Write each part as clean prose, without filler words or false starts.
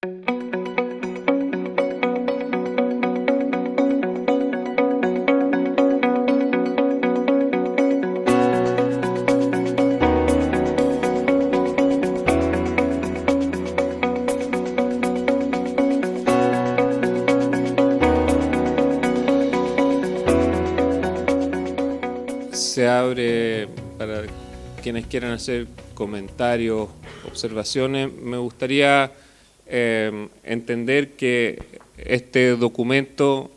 Se abre para quienes quieran hacer comentarios, observaciones. Me gustaría entender que este documento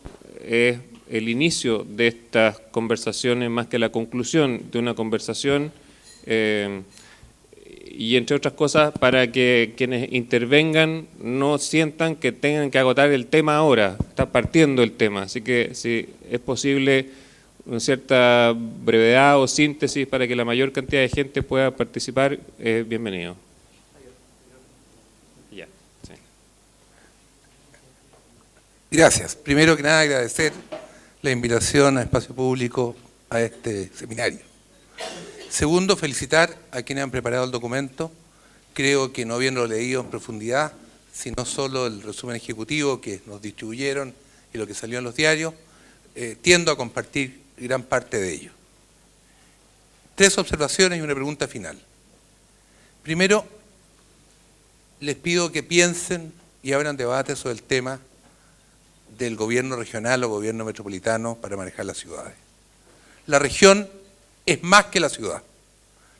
es el inicio de estas conversaciones más que la conclusión de una conversación y entre otras cosas para que quienes intervengan no sientan que tengan que agotar el tema ahora, está partiendo el tema, así que si es posible una cierta brevedad o síntesis para que la mayor cantidad de gente pueda participar, bienvenido. Ya, sí. Gracias. Primero que nada agradecer la invitación a Espacio Público a este seminario. Segundo, felicitar a quienes han preparado el documento. Creo que no habiendo leído en profundidad, sino solo el resumen ejecutivo que nos distribuyeron y lo que salió en los diarios, tiendo a compartir gran parte de ello. 3 observaciones y una pregunta final. Primero, les pido que piensen y abran debate sobre el tema del gobierno regional o gobierno metropolitano para manejar las ciudades. La región es más que la ciudad.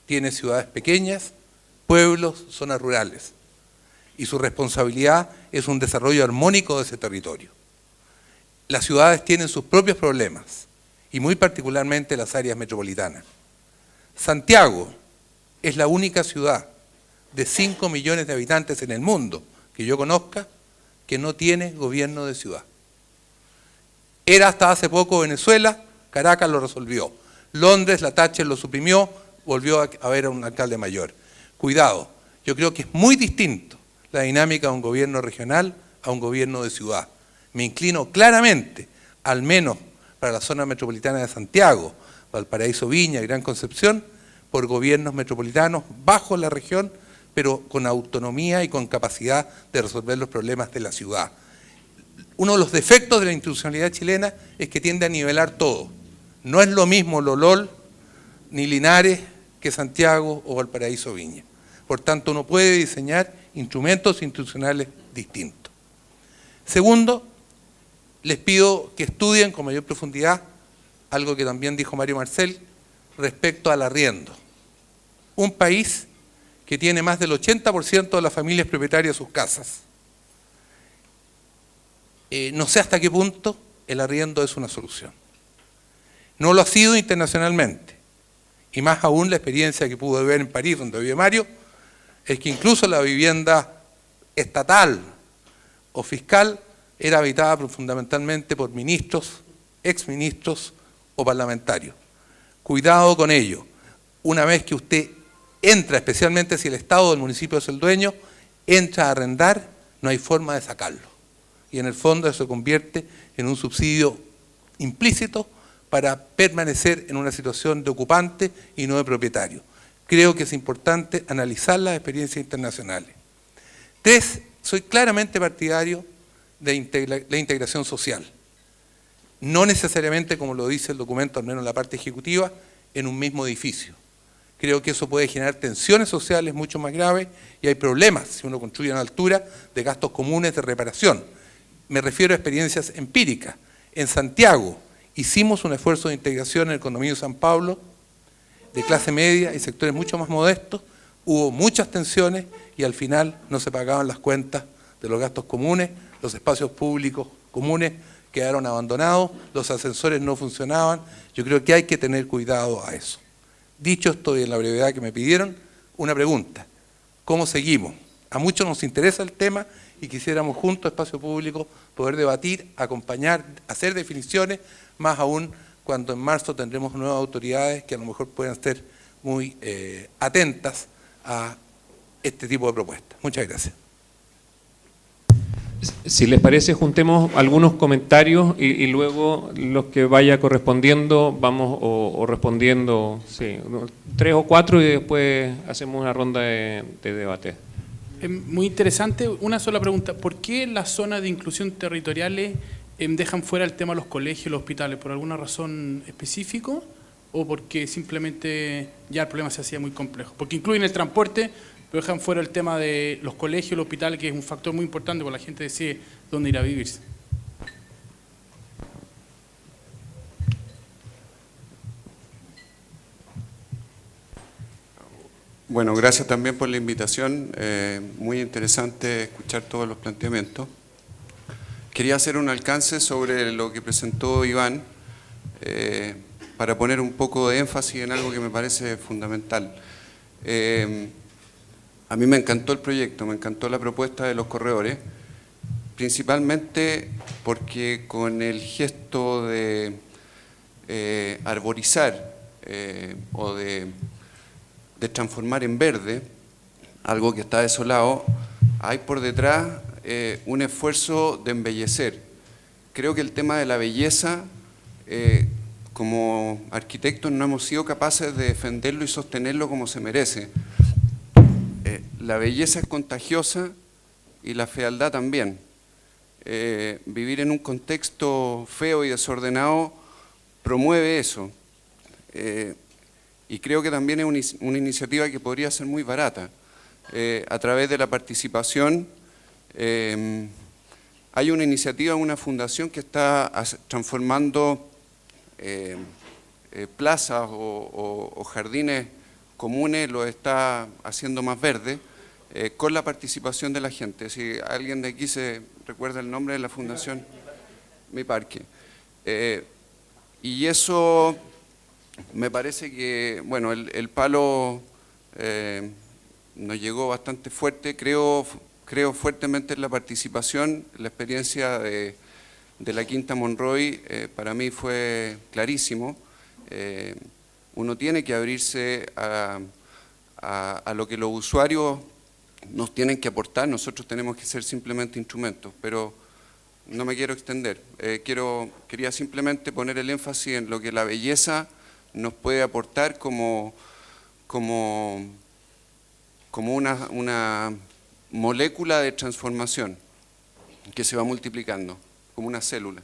Tiene ciudades pequeñas, pueblos, zonas rurales. Y su responsabilidad es un desarrollo armónico de ese territorio. Las ciudades tienen sus propios problemas, y muy particularmente las áreas metropolitanas. Santiago es la única ciudad de 5 millones de habitantes en el mundo que yo conozca que no tiene gobierno de ciudad. Era hasta hace poco Venezuela, Caracas lo resolvió. Londres, la Thatcher lo suprimió, volvió a haber un alcalde mayor. Cuidado, yo creo que es muy distinto la dinámica de un gobierno regional a un gobierno de ciudad. Me inclino claramente, al menos para la zona metropolitana de Santiago, Valparaíso, Viña y Gran Concepción, por gobiernos metropolitanos bajo la región, pero con autonomía y con capacidad de resolver los problemas de la ciudad. Uno de los defectos de la institucionalidad chilena es que tiende a nivelar todo. No es lo mismo Lolol ni Linares que Santiago o Valparaíso, Viña. Por tanto, uno puede diseñar instrumentos institucionales distintos. Segundo, les pido que estudien con mayor profundidad algo que también dijo Mario Marcel respecto al arriendo. Un país que tiene más del 80% de las familias propietarias de sus casas. No sé hasta qué punto el arriendo es una solución. No lo ha sido internacionalmente. Y más aún la experiencia que pude ver en París, donde vive Mario, es que incluso la vivienda estatal o fiscal era habitada fundamentalmente por ministros, exministros o parlamentarios. Cuidado con ello. Una vez que usted entra, especialmente si el Estado o el municipio es el dueño, entra a arrendar, no hay forma de sacarlo. Y en el fondo eso se convierte en un subsidio implícito para permanecer en una situación de ocupante y no de propietario. Creo que es importante analizar las experiencias internacionales. 3, soy claramente partidario de la integración social. No necesariamente, como lo dice el documento, al menos en la parte ejecutiva, en un mismo edificio. Creo que eso puede generar tensiones sociales mucho más graves y hay problemas, si uno construye a una altura, de gastos comunes de reparación. Me refiero a experiencias empíricas. En Santiago hicimos un esfuerzo de integración en el condominio San Pablo, de clase media y sectores mucho más modestos, hubo muchas tensiones y al final no se pagaban las cuentas de los gastos comunes, los espacios públicos comunes quedaron abandonados, los ascensores no funcionaban. Yo creo que hay que tener cuidado a eso. Dicho esto y en la brevedad que me pidieron, una pregunta. ¿Cómo seguimos? A muchos nos interesa el tema y quisiéramos juntos, Espacio Público, poder debatir, acompañar, hacer definiciones, más aún cuando en marzo tendremos nuevas autoridades que a lo mejor puedan ser muy atentas a este tipo de propuestas. Muchas gracias. Si les parece, juntemos algunos comentarios y luego los que vaya correspondiendo vamos o respondiendo, sí, 3 o 4 y después hacemos una ronda de debate. Muy interesante. Una sola pregunta. ¿Por qué las zonas de inclusión territoriales dejan fuera el tema de los colegios y los hospitales? ¿Por alguna razón específica o porque simplemente ya el problema se hacía muy complejo? Porque incluyen el transporte, pero dejan fuera el tema de los colegios y los hospitales, que es un factor muy importante porque la gente decide dónde ir a vivirse. Bueno, gracias también por la invitación. Muy interesante escuchar todos los planteamientos. Quería hacer un alcance sobre lo que presentó Iván para poner un poco de énfasis en algo que me parece fundamental. A mí me encantó el proyecto, me encantó la propuesta de los corredores, principalmente porque con el gesto de arborizar o de transformar en verde algo que está desolado, hay por detrás un esfuerzo de embellecer. Creo que el tema de la belleza, como arquitectos no hemos sido capaces de defenderlo y sostenerlo como se merece. La belleza es contagiosa y la fealdad también. Vivir en un contexto feo y desordenado promueve eso. Y creo que también es una iniciativa que podría ser muy barata. A través de la participación, hay una iniciativa, una fundación que está transformando plazas o jardines comunes, lo está haciendo más verde, con la participación de la gente. Si alguien de aquí se recuerda el nombre de la fundación, Mi Parque. Y eso me parece que, bueno, el palo nos llegó bastante fuerte. Creo fuertemente en la participación. La experiencia de la Quinta Monroy para mí fue clarísimo. Uno tiene que abrirse a lo que los usuarios nos tienen que aportar. Nosotros tenemos que ser simplemente instrumentos, pero no me quiero extender. Quería simplemente poner el énfasis en lo que la belleza nos puede aportar como una molécula de transformación que se va multiplicando, como una célula.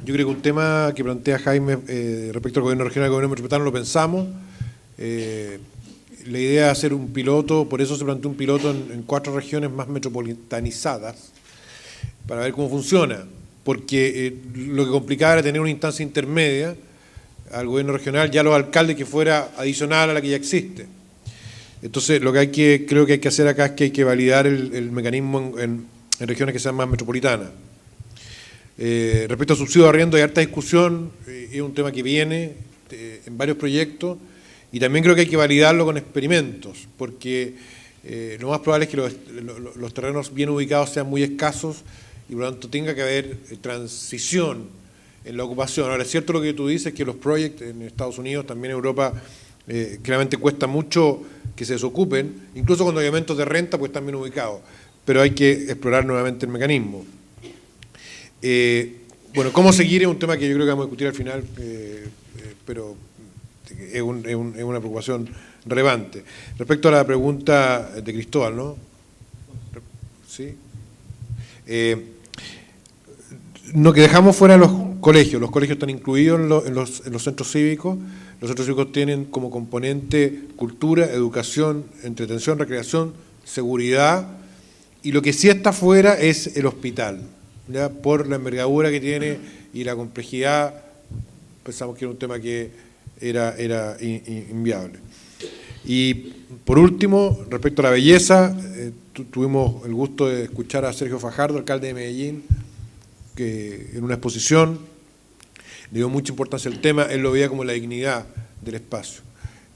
Yo creo que un tema que plantea Jaime respecto al gobierno regional y al gobierno metropolitano lo pensamos. La idea es hacer un piloto, por eso se planteó un piloto en 4 regiones más metropolitanizadas, para ver cómo funciona. Porque lo que complicaba era tener una instancia intermedia al gobierno regional, ya los alcaldes, que fuera adicional a la que ya existe. Entonces, lo que creo que hay que hacer acá es que hay que validar el mecanismo en regiones que sean más metropolitanas. Respecto al subsidio de arriendo hay harta discusión, es un tema que viene en varios proyectos y también creo que hay que validarlo con experimentos, porque lo más probable es que los terrenos bien ubicados sean muy escasos y por lo tanto tenga que haber transición en la ocupación. Ahora, es cierto lo que tú dices, que los proyectos en Estados Unidos, también en Europa, claramente cuesta mucho que se desocupen, incluso cuando hay aumentos de renta, pues están bien ubicados, pero hay que explorar nuevamente el mecanismo. Bueno, cómo seguir es un tema que yo creo que vamos a discutir al final, pero es una preocupación relevante. Respecto a la pregunta de Cristóbal, ¿no? ¿Sí? No, que dejamos fuera los colegios están incluidos en los centros cívicos. Los centros cívicos tienen como componente cultura, educación, entretención, recreación, seguridad, y lo que sí está fuera es el hospital. ¿Ya? Por la envergadura que tiene y la complejidad, pensamos que era un tema que era inviable. Y por último, respecto a la belleza, tuvimos el gusto de escuchar a Sergio Fajardo, alcalde de Medellín, que en una exposición le dio mucha importancia al tema. Él lo veía como la dignidad del espacio.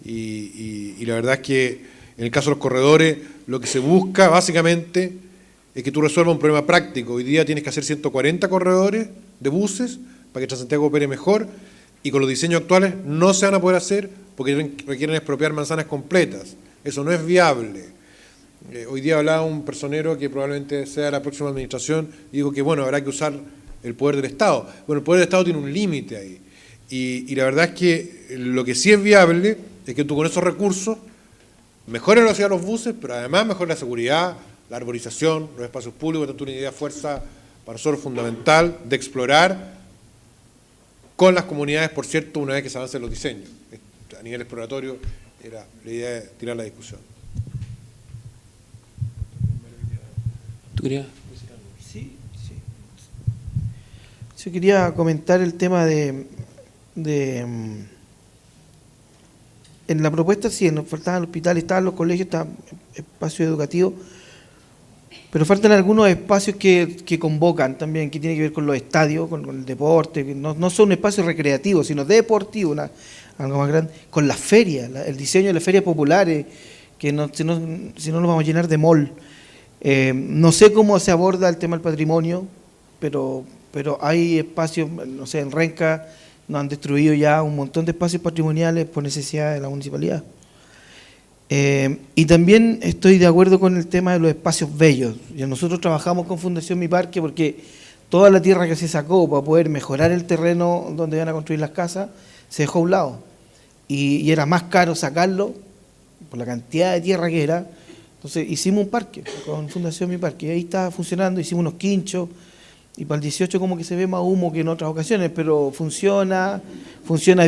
Y la verdad es que en el caso de los corredores, lo que se busca básicamente es que tú resuelvas un problema práctico. Hoy día tienes que hacer 140 corredores de buses para que Transantiago opere mejor, y con los diseños actuales no se van a poder hacer porque requieren expropiar manzanas completas. Eso no es viable. Hoy día hablaba un personero que probablemente sea la próxima administración y dijo que, bueno, habrá que usar el poder del Estado. Bueno, el poder del Estado tiene un límite ahí. Y la verdad es que lo que sí es viable es que tú con esos recursos mejores la velocidad de los buses, pero además mejores la seguridad, la arborización, los espacios públicos, tanto una idea de fuerza para nosotros fundamental de explorar con las comunidades, por cierto, una vez que se avancen los diseños. A nivel exploratorio era la idea de tirar la discusión. ¿Tú querías? Sí. Yo quería comentar el tema de en la propuesta sí, nos faltaban hospitales, estaban los colegios, estaban espacios educativos, pero faltan algunos espacios que convocan también, que tienen que ver con los estadios, con el deporte, que no son espacios recreativos, sino deportivos, algo más grande, con las ferias, el diseño de las ferias populares, que si no nos vamos a llenar de mall. No sé cómo se aborda el tema del patrimonio, pero hay espacios, no sé, en Renca nos han destruido ya un montón de espacios patrimoniales por necesidad de la municipalidad. Y también estoy de acuerdo con el tema de los espacios bellos. Nosotros trabajamos con Fundación Mi Parque porque toda la tierra que se sacó para poder mejorar el terreno donde van a construir las casas se dejó a un lado. Y era más caro sacarlo por la cantidad de tierra que era. Entonces hicimos un parque con Fundación Mi Parque y ahí está funcionando, hicimos unos quinchos y para el 18 como que se ve más humo que en otras ocasiones, pero funciona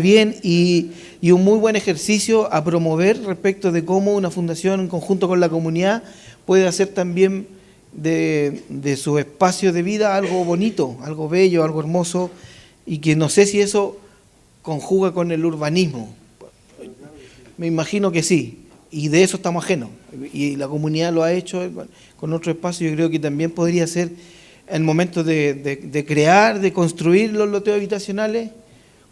bien y un muy buen ejercicio a promover respecto de cómo una fundación en conjunto con la comunidad puede hacer también de su espacio de vida algo bonito, algo bello, algo hermoso, y que no sé si eso conjuga con el urbanismo. Me imagino que sí. Y de eso estamos ajenos, y la comunidad lo ha hecho con otro espacio. Yo creo que también podría ser el momento de crear, de construir los loteos habitacionales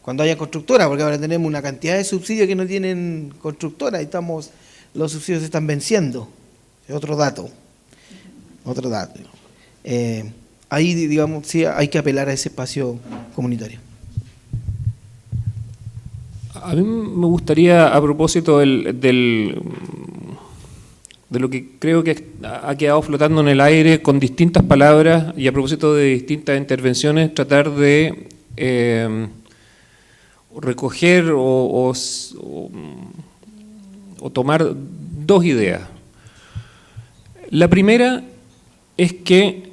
cuando haya constructoras, porque ahora tenemos una cantidad de subsidios que no tienen constructoras y los subsidios se están venciendo. Es otro dato. Ahí, digamos, sí hay que apelar a ese espacio comunitario. A mí me gustaría, a propósito de lo que creo que ha quedado flotando en el aire con distintas palabras y a propósito de distintas intervenciones, tratar de recoger o tomar dos ideas. La primera es que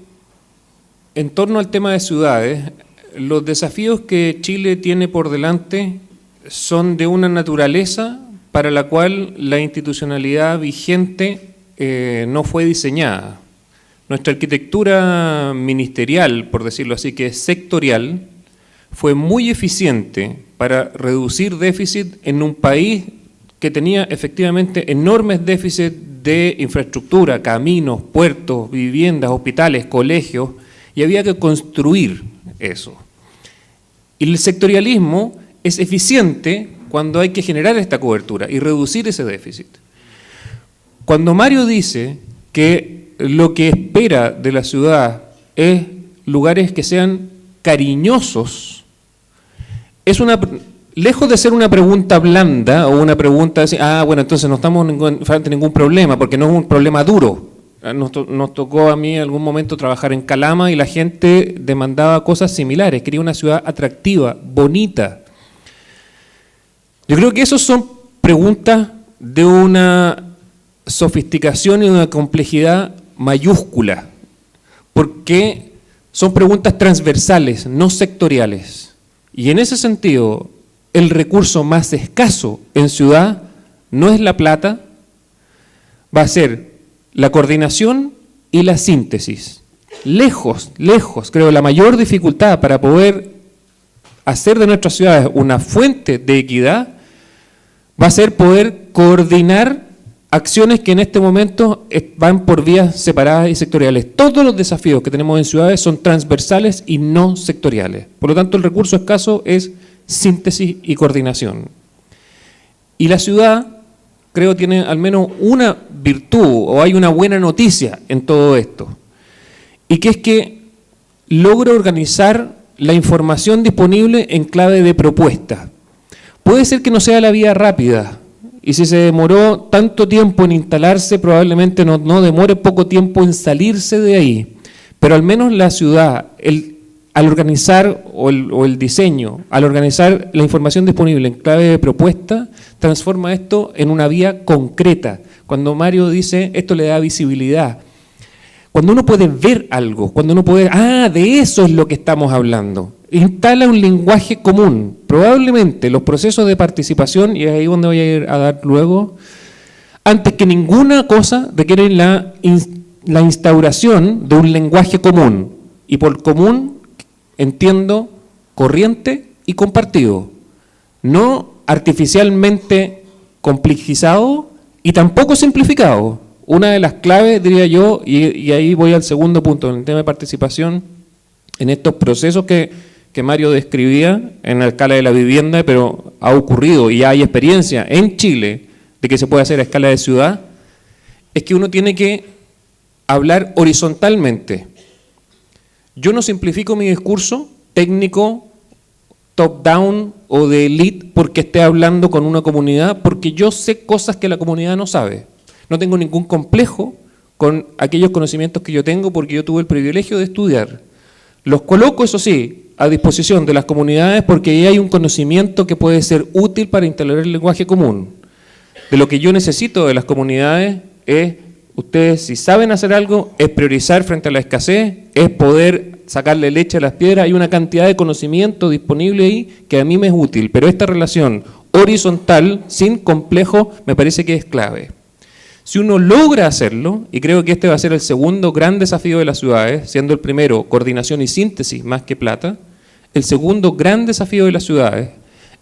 en torno al tema de ciudades, los desafíos que Chile tiene por delante son de una naturaleza para la cual la institucionalidad vigente no fue diseñada. Nuestra arquitectura ministerial, por decirlo así, que es sectorial, fue muy eficiente para reducir déficit en un país que tenía efectivamente enormes déficits de infraestructura, caminos, puertos, viviendas, hospitales, colegios, y había que construir eso. Y el sectorialismo es eficiente cuando hay que generar esta cobertura y reducir ese déficit. Cuando Mario dice que lo que espera de la ciudad es lugares que sean cariñosos, lejos de ser una pregunta blanda o una pregunta de bueno, entonces no estamos frente a ningún problema, porque no es un problema duro. Nos tocó a mí en algún momento trabajar en Calama y la gente demandaba cosas similares, quería una ciudad atractiva, bonita. Yo creo que esas son preguntas de una sofisticación y una complejidad mayúscula, porque son preguntas transversales, no sectoriales. Y en ese sentido, el recurso más escaso en ciudad no es la plata, va a ser la coordinación y la síntesis. Lejos, creo, la mayor dificultad para poder hacer de nuestras ciudades una fuente de equidad va a ser poder coordinar acciones que en este momento van por vías separadas y sectoriales. Todos los desafíos que tenemos en ciudades son transversales y no sectoriales. Por lo tanto, el recurso escaso es síntesis y coordinación. Y la ciudad, creo, tiene al menos una virtud, o hay una buena noticia en todo esto, y que es que logra organizar la información disponible en clave de propuesta. Puede ser que no sea la vía rápida, y si se demoró tanto tiempo en instalarse, probablemente no demore poco tiempo en salirse de ahí. Pero al menos la ciudad, al organizar o el diseño, al organizar la información disponible en clave de propuesta, transforma esto en una vía concreta. Cuando Mario dice, esto le da visibilidad. Cuando uno puede ver algo, cuando uno puede, de eso es lo que estamos hablando. Instala un lenguaje común. Probablemente los procesos de participación, y es ahí donde voy a ir a dar luego, antes que ninguna cosa requieren la instauración de un lenguaje común. Y por común entiendo corriente y compartido. No artificialmente complejizado y tampoco simplificado. Una de las claves, diría yo, y ahí voy al segundo punto, en el tema de participación, en estos procesos que Mario describía en la escala de la vivienda, pero ha ocurrido y ya hay experiencia en Chile de que se puede hacer a escala de ciudad, es que uno tiene que hablar horizontalmente. Yo no simplifico mi discurso técnico, top-down o de elite porque esté hablando con una comunidad, porque yo sé cosas que la comunidad no sabe. No tengo ningún complejo con aquellos conocimientos que yo tengo porque yo tuve el privilegio de estudiar. Los coloco, eso sí, a disposición de las comunidades porque ahí hay un conocimiento que puede ser útil para instalar el lenguaje común. De lo que yo necesito de las comunidades es, ustedes si saben hacer algo, es priorizar frente a la escasez, es poder sacarle leche a las piedras, hay una cantidad de conocimiento disponible ahí que a mí me es útil, pero esta relación horizontal, sin complejo, me parece que es clave. Si uno logra hacerlo, y creo que este va a ser el segundo gran desafío de las ciudades, siendo el primero coordinación y síntesis más que plata, el segundo gran desafío de las ciudades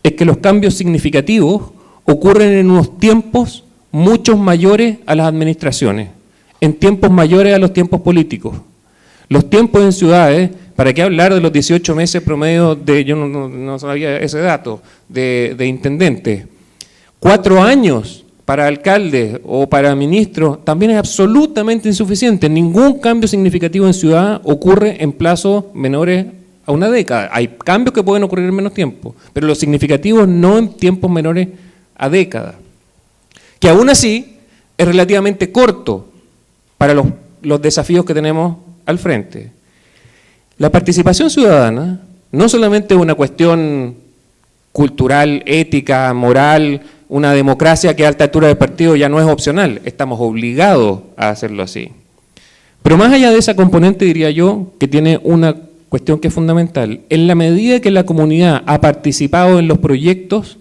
es que los cambios significativos ocurren en unos tiempos muchos mayores a las administraciones, en tiempos mayores a los tiempos políticos. Los tiempos en ciudades, ¿para qué hablar de los 18 meses promedio de, yo no sabía ese dato, de intendente? 4 años para alcaldes o para ministros también es absolutamente insuficiente. Ningún cambio significativo en ciudad ocurre en plazos menores a una década. Hay cambios que pueden ocurrir en menos tiempo, pero los significativos no en tiempos menores a décadas. Que aún así es relativamente corto para los desafíos que tenemos al frente. La participación ciudadana no solamente es una cuestión cultural, ética, moral, una democracia que a alta altura del partido ya no es opcional, estamos obligados a hacerlo así. Pero más allá de esa componente, diría yo, que tiene una cuestión que es fundamental, en la medida que la comunidad ha participado en los proyectos,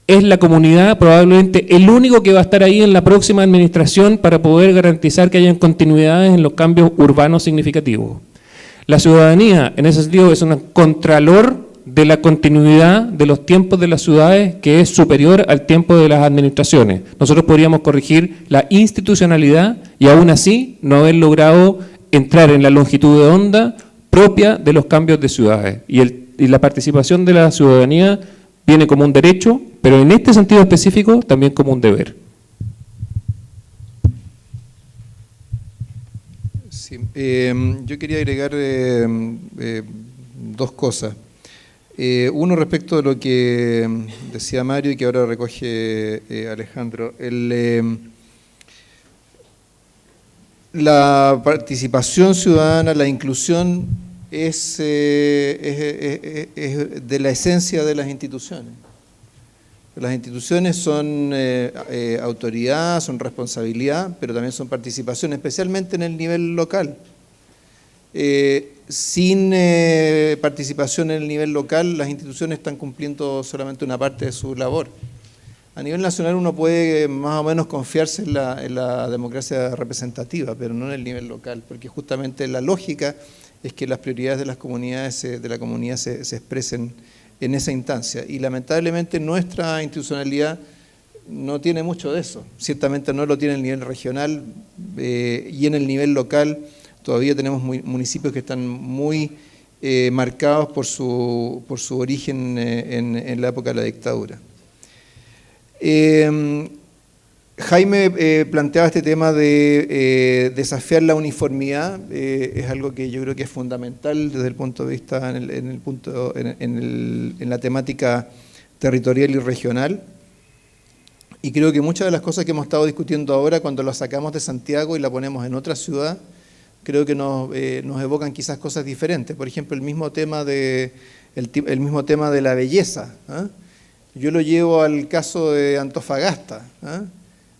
es la comunidad probablemente el único que va a estar ahí en la próxima administración para poder garantizar que hayan continuidades en los cambios urbanos significativos. La ciudadanía, en ese sentido, es un contralor de la continuidad de los tiempos de las ciudades que es superior al tiempo de las administraciones. Nosotros podríamos corregir la institucionalidad y aún así no haber logrado entrar en la longitud de onda propia de los cambios de ciudades. Y la participación de la ciudadanía viene como un derecho, pero en este sentido específico también como un deber. Sí, yo quería agregar dos cosas. Uno respecto de lo que decía Mario y que ahora recoge Alejandro. La participación ciudadana, la inclusión es de la esencia de las instituciones. Las instituciones son autoridad, son responsabilidad, pero también son participación, especialmente en el nivel local. Sin participación en el nivel local, las instituciones están cumpliendo solamente una parte de su labor. A nivel nacional uno puede más o menos confiarse en la democracia representativa, pero no en el nivel local, porque justamente la lógica es que las prioridades de las comunidades, de la comunidad se expresen en esa instancia. Y lamentablemente nuestra institucionalidad no tiene mucho de eso. Ciertamente no lo tiene en el nivel regional y en el nivel local. Todavía tenemos municipios que están muy marcados por su origen en la época de la dictadura. Jaime planteaba este tema de desafiar la uniformidad, es algo que yo creo que es fundamental desde el punto de vista, en la temática territorial y regional. Y creo que muchas de las cosas que hemos estado discutiendo ahora, cuando las sacamos de Santiago y la ponemos en otra ciudad, creo que nos evocan quizás cosas diferentes. Por ejemplo, el mismo tema de la belleza, ¿eh? Yo lo llevo al caso de Antofagasta, ¿eh?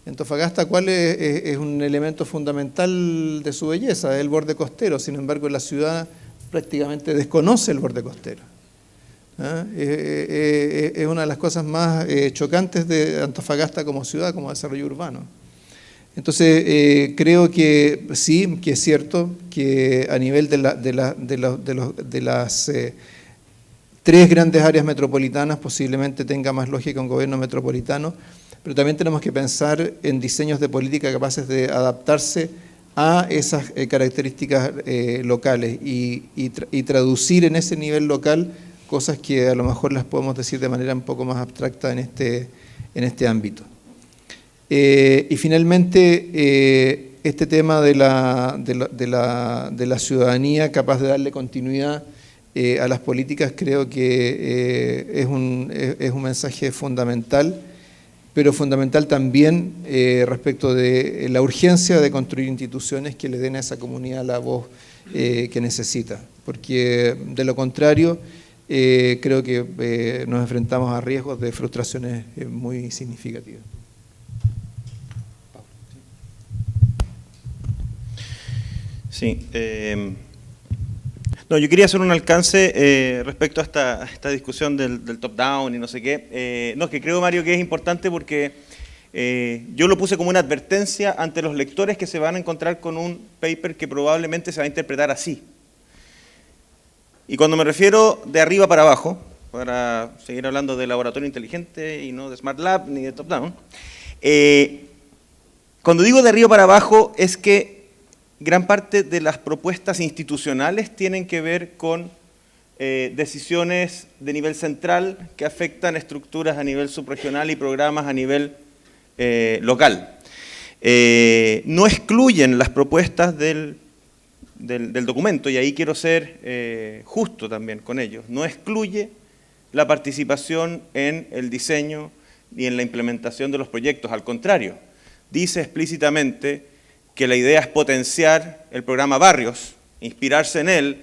Antofagasta, ¿cuál es un elemento fundamental de su belleza? Es el borde costero. Sin embargo, la ciudad prácticamente desconoce el borde costero. Es una de las cosas más chocantes de Antofagasta como ciudad, como desarrollo urbano. Entonces, creo que sí, que es cierto que a nivel de las 3 grandes áreas metropolitanas posiblemente tenga más lógica un gobierno metropolitano, pero también tenemos que pensar en diseños de política capaces de adaptarse a esas características locales y traducir en ese nivel local cosas que a lo mejor las podemos decir de manera un poco más abstracta en este ámbito. Y finalmente, este tema de la ciudadanía capaz de darle continuidad a las políticas, creo que es un mensaje fundamental, pero fundamental también respecto de la urgencia de construir instituciones que le den a esa comunidad la voz que necesita, porque de lo contrario creo que nos enfrentamos a riesgos de frustraciones muy significativas. Sí. No, yo quería hacer un alcance respecto a esta discusión del top-down y no sé qué. No, que creo, Mario, que es importante porque yo lo puse como una advertencia ante los lectores que se van a encontrar con un paper que probablemente se va a interpretar así. Y cuando me refiero de arriba para abajo, para seguir hablando de laboratorio inteligente y no de Smart Lab ni de top-down, cuando digo de arriba para abajo es que gran parte de las propuestas institucionales tienen que ver con decisiones de nivel central que afectan estructuras a nivel subregional y programas a nivel local. No excluyen las propuestas del documento, y ahí quiero ser justo también con ellos, no excluye la participación en el diseño y en la implementación de los proyectos, al contrario, dice explícitamente que la idea es potenciar el programa Barrios, inspirarse en él,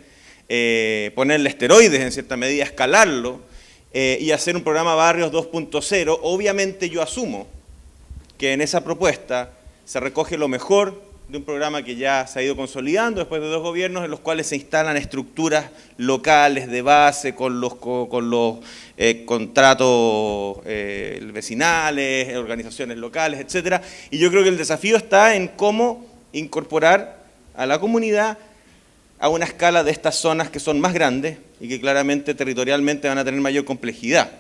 ponerle esteroides en cierta medida, escalarlo y hacer un programa Barrios 2.0. Obviamente yo asumo que en esa propuesta se recoge lo mejor de un programa que ya se ha ido consolidando después de 2 gobiernos, en los cuales se instalan estructuras locales de base con los contratos vecinales, organizaciones locales, etcétera. Y yo creo que el desafío está en cómo incorporar a la comunidad a una escala de estas zonas que son más grandes y que claramente territorialmente van a tener mayor complejidad.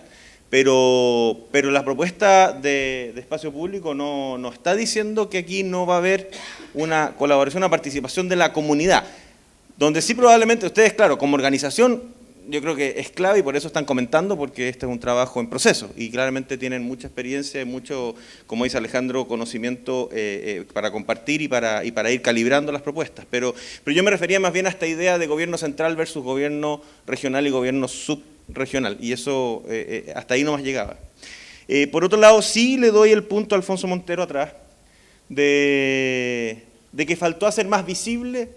Pero la propuesta de espacio público no está diciendo que aquí no va a haber una colaboración, una participación de la comunidad, donde sí probablemente ustedes, claro, como organización, yo creo que es clave y por eso están comentando, porque este es un trabajo en proceso y claramente tienen mucha experiencia y mucho, como dice Alejandro, conocimiento para compartir y para ir calibrando las propuestas. Pero yo me refería más bien a esta idea de gobierno central versus gobierno regional y gobierno subregional, y eso hasta ahí no más llegaba. Por otro lado, sí le doy el punto a Alfonso Montero atrás de que faltó hacer más visible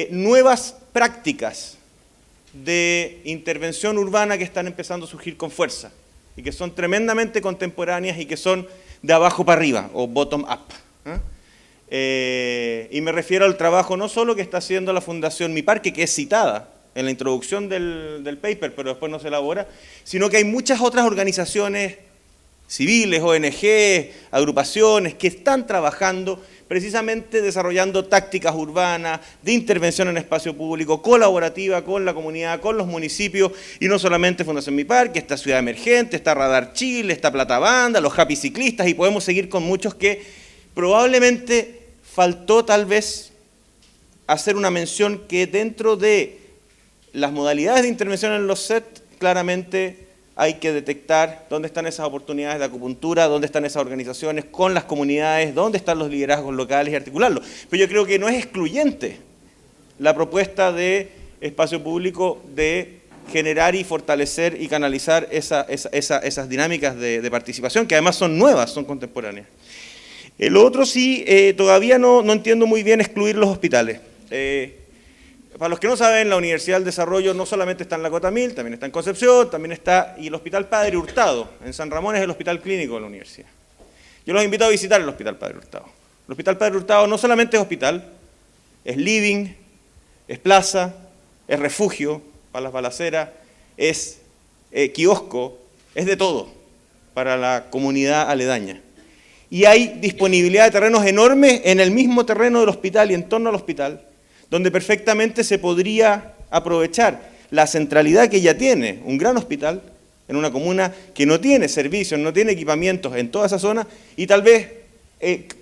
nuevas prácticas de intervención urbana que están empezando a surgir con fuerza y que son tremendamente contemporáneas y que son de abajo para arriba o bottom up. Y me refiero al trabajo no solo que está haciendo la Fundación Mi Parque, que es citada en la introducción del paper, pero después no se elabora, sino que hay muchas otras organizaciones civiles, ONG, agrupaciones que están trabajando precisamente desarrollando tácticas urbanas de intervención en espacio público, colaborativa con la comunidad, con los municipios, y no solamente Fundación Mi Parque, está Ciudad Emergente, está Radar Chile, está Plata Banda, los Happy Ciclistas, y podemos seguir con muchos que probablemente faltó tal vez hacer una mención que dentro de las modalidades de intervención en los SET, claramente hay que detectar dónde están esas oportunidades de acupuntura, dónde están esas organizaciones con las comunidades, dónde están los liderazgos locales y articularlo. Pero yo creo que no es excluyente la propuesta de espacio público de generar y fortalecer y canalizar esas dinámicas de participación, que además son nuevas, son contemporáneas. El otro sí, todavía no entiendo muy bien excluir los hospitales. Para los que no saben, la Universidad del Desarrollo no solamente está en la Cota 1000, también está en Concepción, también está, y el Hospital Padre Hurtado, en San Ramón, es el hospital clínico de la universidad. Yo los invito a visitar el Hospital Padre Hurtado. El Hospital Padre Hurtado no solamente es hospital, es living, es plaza, es refugio para las balaceras, es kiosco, es de todo para la comunidad aledaña. Y hay disponibilidad de terrenos enormes en el mismo terreno del hospital y en torno al hospital, donde perfectamente se podría aprovechar la centralidad que ya tiene un gran hospital en una comuna que no tiene servicios, no tiene equipamientos en toda esa zona, y tal vez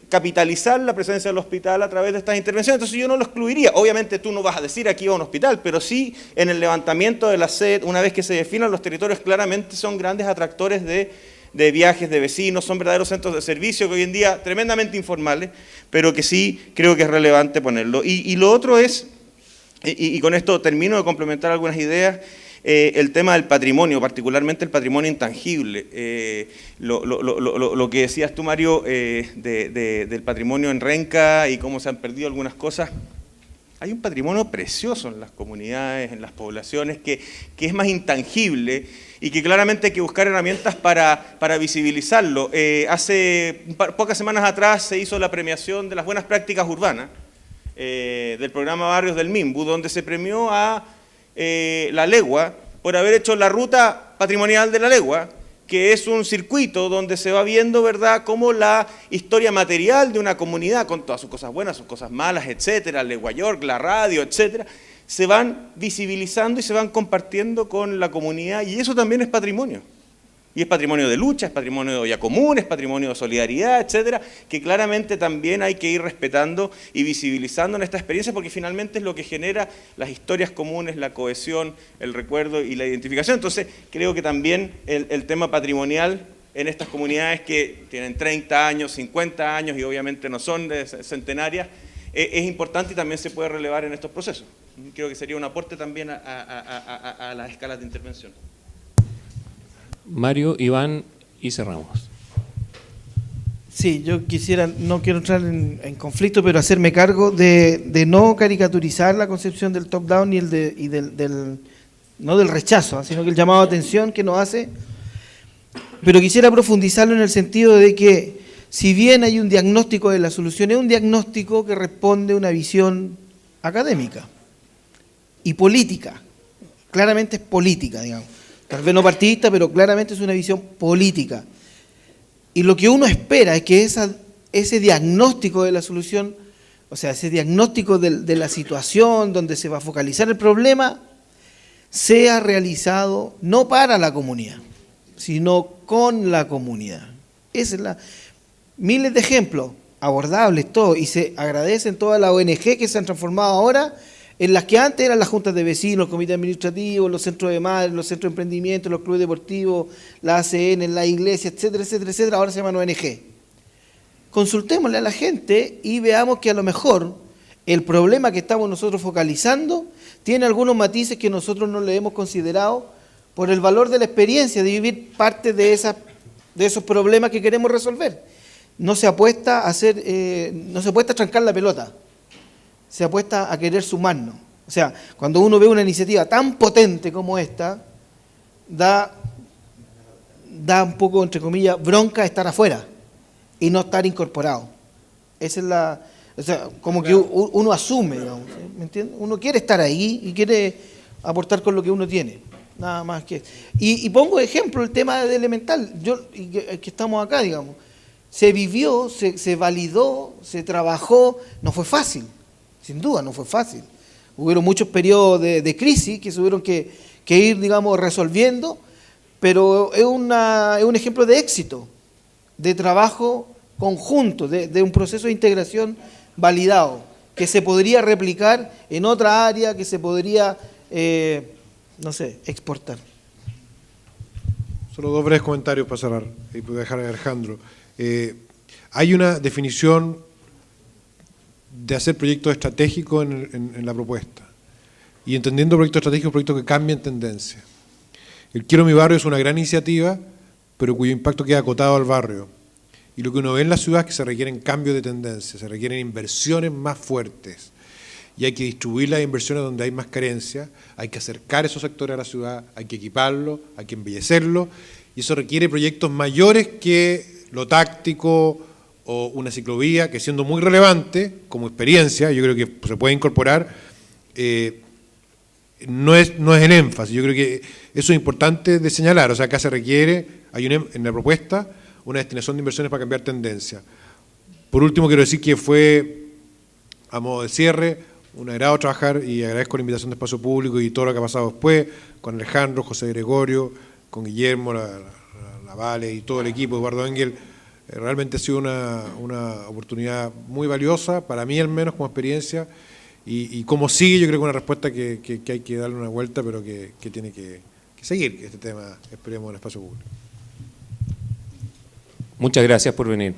capitalizar la presencia del hospital a través de estas intervenciones. Entonces yo no lo excluiría. Obviamente tú no vas a decir aquí va un hospital, pero sí en el levantamiento de la SED, una vez que se definan los territorios, claramente son grandes atractores de viajes, de vecinos, son verdaderos centros de servicio que hoy en día tremendamente informales, pero que sí creo que es relevante ponerlo. Y lo otro es, y con esto termino de complementar algunas ideas, el tema del patrimonio, particularmente el patrimonio intangible. Lo que decías tú, Mario, del patrimonio en Renca y cómo se han perdido algunas cosas. Hay un patrimonio precioso en las comunidades, en las poblaciones, que es más intangible y que claramente hay que buscar herramientas para visibilizarlo. Hace pocas semanas atrás se hizo la premiación de las buenas prácticas urbanas del programa Barrios del MIMBU, donde se premió a La Legua por haber hecho la ruta patrimonial de La Legua, que es un circuito donde se va viendo, ¿verdad?, cómo la historia material de una comunidad, con todas sus cosas buenas, sus cosas malas, etcétera, Legua York, la radio, etcétera, se van visibilizando y se van compartiendo con la comunidad, y eso también es patrimonio. Y es patrimonio de lucha, es patrimonio de olla común, es patrimonio de solidaridad, etcétera, que claramente también hay que ir respetando y visibilizando en esta experiencia, porque finalmente es lo que genera las historias comunes, la cohesión, el recuerdo y la identificación. Entonces, creo que también el tema patrimonial en estas comunidades que tienen 30 años, 50 años y obviamente no son centenarias, es importante y también se puede relevar en estos procesos. Creo que sería un aporte también a las escalas de intervención. Mario, Iván y cerramos. Sí, yo quisiera, no quiero entrar en conflicto, pero hacerme cargo de no caricaturizar la concepción del top-down y no del rechazo, sino que el llamado a atención que nos hace, pero quisiera profundizarlo en el sentido de que si bien hay un diagnóstico de la solución, es un diagnóstico que responde a una visión académica y política, claramente es política, digamos. Tal vez no partidista, pero claramente es una visión política. Y lo que uno espera es que ese diagnóstico de la solución, o sea, ese diagnóstico de la situación donde se va a focalizar el problema, sea realizado no para la comunidad, sino con la comunidad. Esa es miles de ejemplos, abordables, todo, y se agradecen todas las ONG que se han transformado ahora en las que antes eran las juntas de vecinos, los comités administrativos, los centros de madres, los centros de emprendimiento, los clubes deportivos, la ACN, la iglesia, etcétera, etcétera, etcétera, ahora se llaman ONG. Consultémosle a la gente y veamos que a lo mejor el problema que estamos nosotros focalizando tiene algunos matices que nosotros no le hemos considerado por el valor de la experiencia de vivir parte de esos problemas que queremos resolver. No se apuesta no se apuesta a trancar la pelota. Se apuesta a querer sumarnos. O sea, cuando uno ve una iniciativa tan potente como esta, da un poco, entre comillas, bronca estar afuera y no estar incorporado. Esa es o sea, como que uno asume, digamos, ¿me entiendes? Uno quiere estar ahí y quiere aportar con lo que uno tiene, nada más que. Y pongo de ejemplo el tema de Elemental, que estamos acá, digamos. Se vivió, se validó, se trabajó, no fue fácil. Sin duda, no fue fácil. Hubieron muchos periodos de crisis que se tuvieron que ir, digamos, resolviendo, pero es un ejemplo de éxito, de trabajo conjunto, de un proceso de integración validado, que se podría replicar en otra área, que se podría, no sé, exportar. Solo dos breves comentarios para cerrar y dejar a Alejandro. Hay una definición de hacer proyectos estratégicos en la propuesta. y entendiendo proyectos estratégicos, proyectos que cambian tendencia. El Quiero mi barrio es una gran iniciativa, pero cuyo impacto queda acotado al barrio. Y lo que uno ve en la ciudad es que se requieren cambios de tendencia, se requieren inversiones más fuertes. Y hay que distribuir las inversiones donde hay más carencia, hay que acercar esos sectores a la ciudad, hay que equiparlos, hay que embellecerlos, y eso requiere proyectos mayores que lo táctico o una ciclovía, que siendo muy relevante como experiencia, yo creo que se puede incorporar, no es el énfasis. Yo creo que eso es importante de señalar. O sea, acá se requiere, en la propuesta, una destinación de inversiones para cambiar tendencia. Por último, quiero decir que fue, a modo de cierre, un agrado trabajar, y agradezco la invitación de Espacio Público y todo lo que ha pasado después, con Alejandro, José Gregorio, con Guillermo, la Vale y todo el equipo, Eduardo Engel. Realmente ha sido una oportunidad muy valiosa, para mí al menos como experiencia, y como sigue, yo creo que una respuesta que hay que darle una vuelta, pero que tiene que seguir, que este tema, esperemos, en el Espacio Público. Muchas gracias por venir.